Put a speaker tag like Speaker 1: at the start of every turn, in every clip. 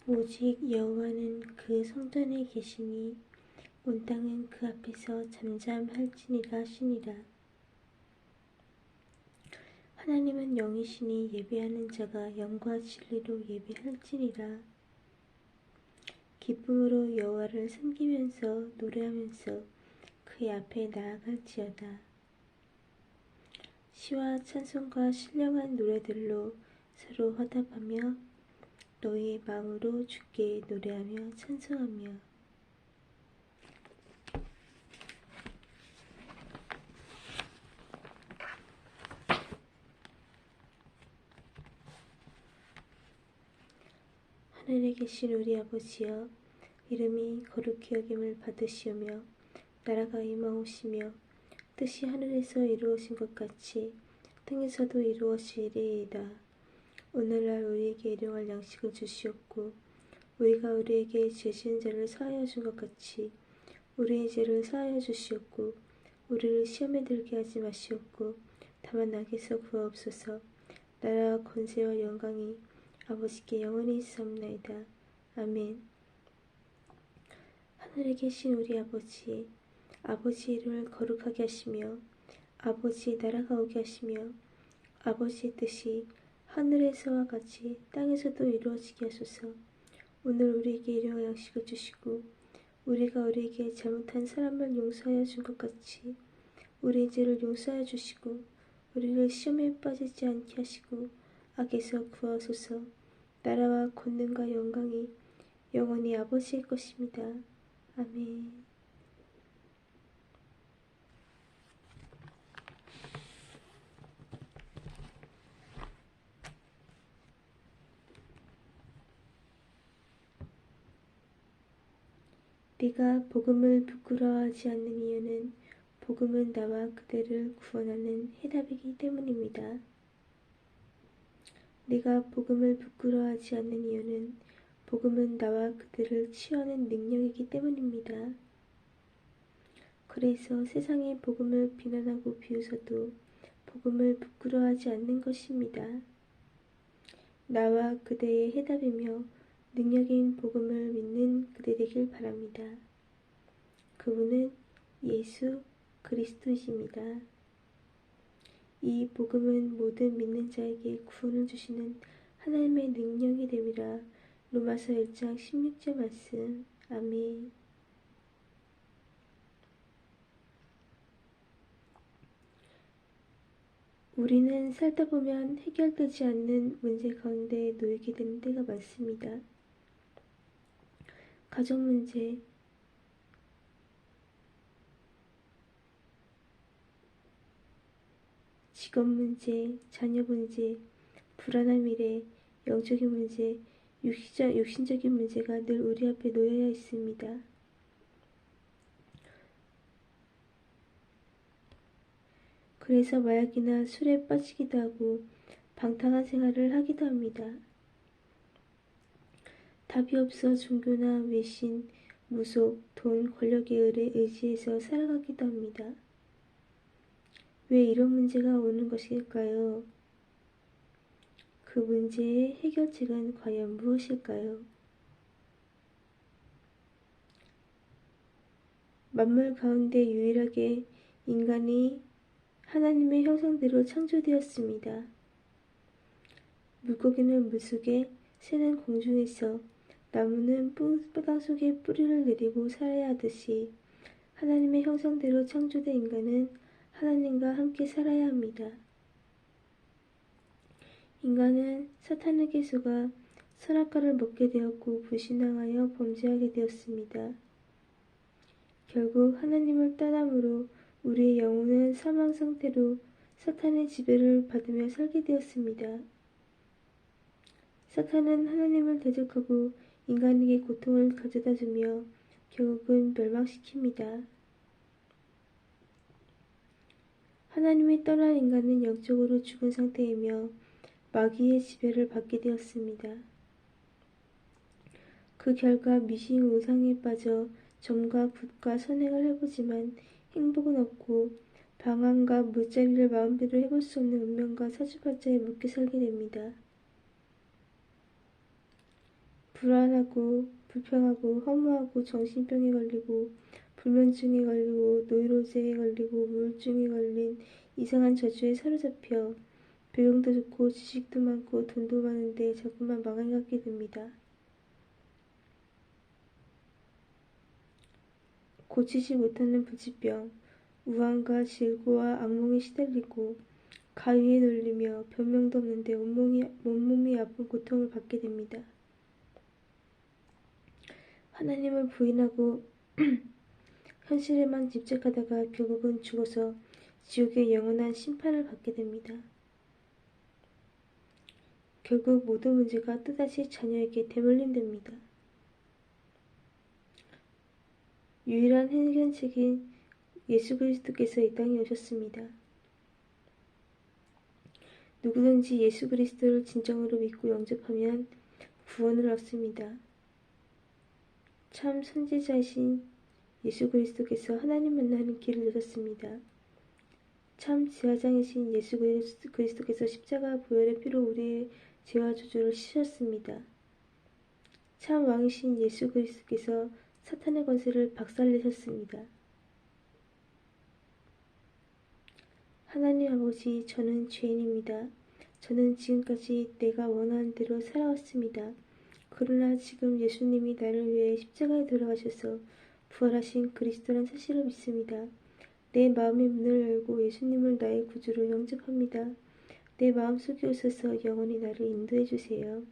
Speaker 1: 오직 여호와는 그 성전에 계시니 온 땅은 그 앞에서 잠잠할지니라 하시니라. 하나님은 영이시니 예배하는 자가 영과 진리로 예배할지니라. 기쁨으로 여호와를 섬기면서 노래하면서 그의 앞에 나아갈지어다. 시와 찬송과 신령한 노래들로 서로 화답하며 너희의 마음으로 주께 노래하며 찬송하며 하늘에 계신 우리 아버지여, 이름이 거룩히 여김을 받으시오며 나라가 임하오시며 뜻이 하늘에서 이루어진 것 같이 땅에서도 이루어지리이다. 오늘날 우리에게 일용할 양식을 주시옵고 우리가 우리에게 죄 지은 자를 사하여 준 것 같이 우리의 죄를 사하여 주시옵고 우리를 시험에 들게 하지 마시옵고 다만 악에서 구하옵소서. 나라와 권세와 영광이 아버지께 영원히 있사옵나이다. 아멘. 하늘에 계신 우리 아버지, 아버지의 이름을 거룩하게 하시며 아버지의 나라가 오게 하시며 아버지의 뜻이 하늘에서와 같이 땅에서도 이루어지게 하소서. 오늘 우리에게 일용할 양식을 주시고 우리가 우리에게 잘못한 사람을 용서하여 준 것 같이 우리의 죄를 용서하여 주시고 우리를 시험에 빠지지 않게 하시고 악에서 구하소서. 나라와 권능과 영광이 영원히 아버지의 것입니다. 아멘. 네가 복음을 부끄러워하지 않는 이유는 복음은 나와 그대를 구원하는 해답이기 때문입니다. 네가 복음을 부끄러워하지 않는 이유는 복음은 나와 그들을 치유하는 능력이기 때문입니다. 그래서 세상이 복음을 비난하고 비웃어도 복음을 부끄러워하지 않는 것입니다. 나와 그대의 해답이며 능력인 복음을 믿는 그대 되길 바랍니다. 그분은 예수 그리스도이십니다. 이 복음은 모든 믿는 자에게 구원을 주시는 하나님의 능력이 됨이라. 로마서 1장 16절 말씀. 아멘. 우리는 살다 보면 해결되지 않는 문제 가운데 놓이게 되는 때가 많습니다. 가정 문제, 직업 문제, 자녀 문제, 불안한 미래, 영적인 문제, 육신적인 문제가 늘 우리 앞에 놓여 있습니다. 그래서 마약이나 술에 빠지기도 하고 방탕한 생활을 하기도 합니다. 답이 없어 종교나 외신, 무속, 돈, 권력에 의지해서 살아가기도 합니다. 왜 이런 문제가 오는 것일까요? 그 문제의 해결책은 과연 무엇일까요? 만물 가운데 유일하게 인간이 하나님의 형상대로 창조되었습니다. 물고기는 물속에, 새는 공중에서, 나무는 땅 속에 뿌리를 내리고 살아야 하듯이 하나님의 형상대로 창조된 인간은 하나님과 함께 살아야 합니다. 인간은 사탄에게 속아 선악과를 먹게 되었고 불신앙하여 범죄하게 되었습니다. 결국 하나님을 떠남으로 우리의 영혼은 사망 상태로 사탄의 지배를 받으며 살게 되었습니다. 사탄은 하나님을 대적하고 인간에게 고통을 가져다주며 결국은 멸망시킵니다. 하나님이 떠난 인간은 영적으로 죽은 상태이며 마귀의 지배를 받게 되었습니다. 그 결과 미신 우상에 빠져 점과 붓과 선행을 해보지만 행복은 없고 방황과 물자리를 마음대로 해볼 수 없는 운명과 사주팔자에 묶여 살게 됩니다. 불안하고 불평하고 허무하고 정신병에 걸리고 불면증에 걸리고 노이로제에 걸리고 우울증에 걸린 이상한 저주에 사로잡혀 배경도 좋고 지식도 많고 돈도 많은데 자꾸만 망해가게 됩니다. 고치지 못하는 부지병, 우환과 질고와 악몽에 시달리고 가위에 눌리며 변명도 없는데 온몸이 아픈 고통을 받게 됩니다. 하나님을 부인하고 현실에만 집착하다가 결국은 죽어서 지옥의 영원한 심판을 받게 됩니다. 결국 모든 문제가 또다시 자녀에게 되물림됩니다. 유일한 해결책인 예수 그리스도께서 이 땅에 오셨습니다. 누구든지 예수 그리스도를 진정으로 믿고 영접하면 구원을 얻습니다. 참 선지자이신 예수 그리스도께서 하나님 만나는 길을 여셨습니다. 참 제사장이신 예수 그리스도께서 십자가 보혈의 피로 우리의 죄와 저주를 씻으셨습니다. 참 왕이신 예수 그리스도께서 사탄의 권세를 박살내셨습니다. 하나님 아버지, 저는 죄인입니다. 저는 지금까지 내가 원하는 대로 살아왔습니다. 그러나 지금 예수님이 나를 위해 십자가에 돌아가셔서 부활하신 그리스도란 사실을 믿습니다. 내 마음의 문을 열고 예수님을 나의 구주로 영접합니다. 내 마음속에 오셔서 영원히 나를 인도해 주세요.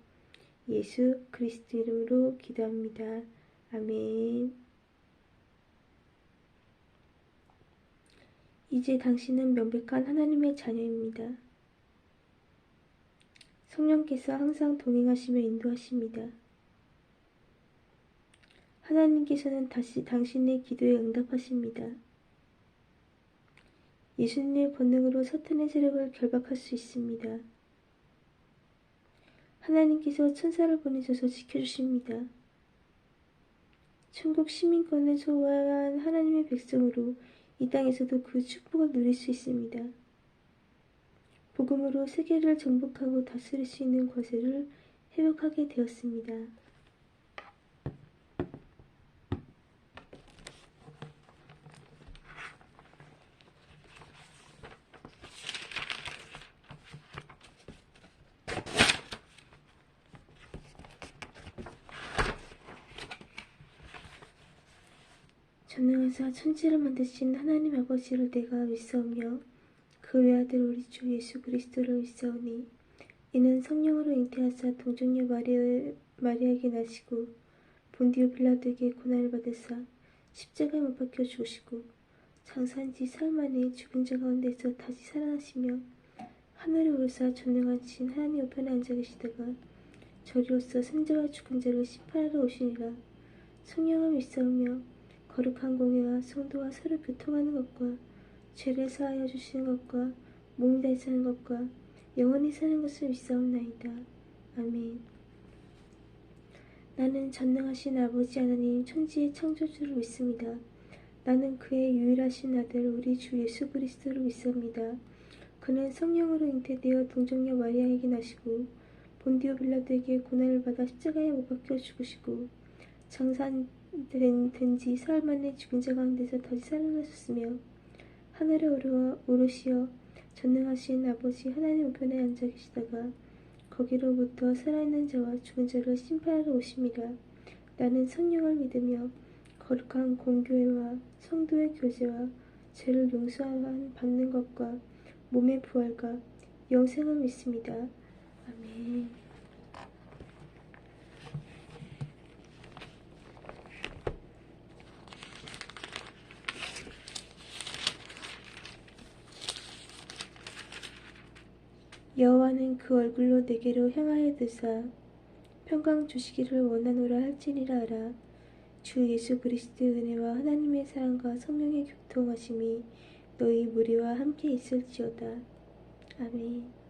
Speaker 1: 예수 그리스도 이름으로 기도합니다. 아멘. 이제 당신은 명백한 하나님의 자녀입니다. 성령께서 항상 동행하시며 인도하십니다. 하나님께서는 다시 당신의 기도에 응답하십니다. 예수님의 권능으로 사탄의 세력을 결박할 수 있습니다. 하나님께서 천사를 보내셔서 지켜주십니다. 천국 시민권을 소유한 하나님의 백성으로 이 땅에서도 그 축복을 누릴 수 있습니다. 복음으로 세계를 정복하고 다스릴 수 있는 권세를 회복하게 되었습니다. 전능하사 천지를 만드신 하나님 아버지를 내가 믿사오며 그 외아들 우리 주 예수 그리스도를 믿사오니 이는 성령으로 잉태하사 동정녀 마리아에게 나시고 본디오 빌라도에게 고난을 받으사 십자가에 못 박혀 죽으시고 장사한 지 사흘 만에 죽은 자 가운데서 다시 살아나시며 하늘에 오르사 전능하신 하나님 우편에 앉아 계시다가 저리로서 생자와 죽은 자를 심판하러 오시니라. 성령을 믿사오며 거룩한 공예와 성도와 서로 교통하는 것과 죄를 사하여 주시는 것과 몸이 다시 사는 것과 영원히 사는 것을 믿사옵나이다. 아멘. 나는 전능하신 아버지 하나님 천지의 창조주를 믿습니다. 나는 그의 유일하신 아들 우리 주 예수 그리스도를 믿습니다. 그는 성령으로 잉태되어 동정녀 마리아에게 나시고 본디오 빌라도에게 고난을 받아 십자가에 못 박혀 죽으시고 장사된 지 사흘 만에 죽은 자 가운데서 다시 살아나셨으며 하늘에 오르시어 전능하신 아버지 하나님 우편에 앉아 계시다가 거기로부터 살아있는 자와 죽은 자를 심판하러 오십니다. 나는 성령을 믿으며 거룩한 공교회와 성도의 교제와 죄를 용서받는 것과 몸의 부활과 영생을 믿습니다. 아멘. 여호와는 그 얼굴로 내게로 향하여 드사 평강 주시기를 원하노라 할지니라 하라. 주 예수 그리스도의 은혜와 하나님의 사랑과 성령의 교통하심이 너희 무리와 함께 있을지어다. 아멘.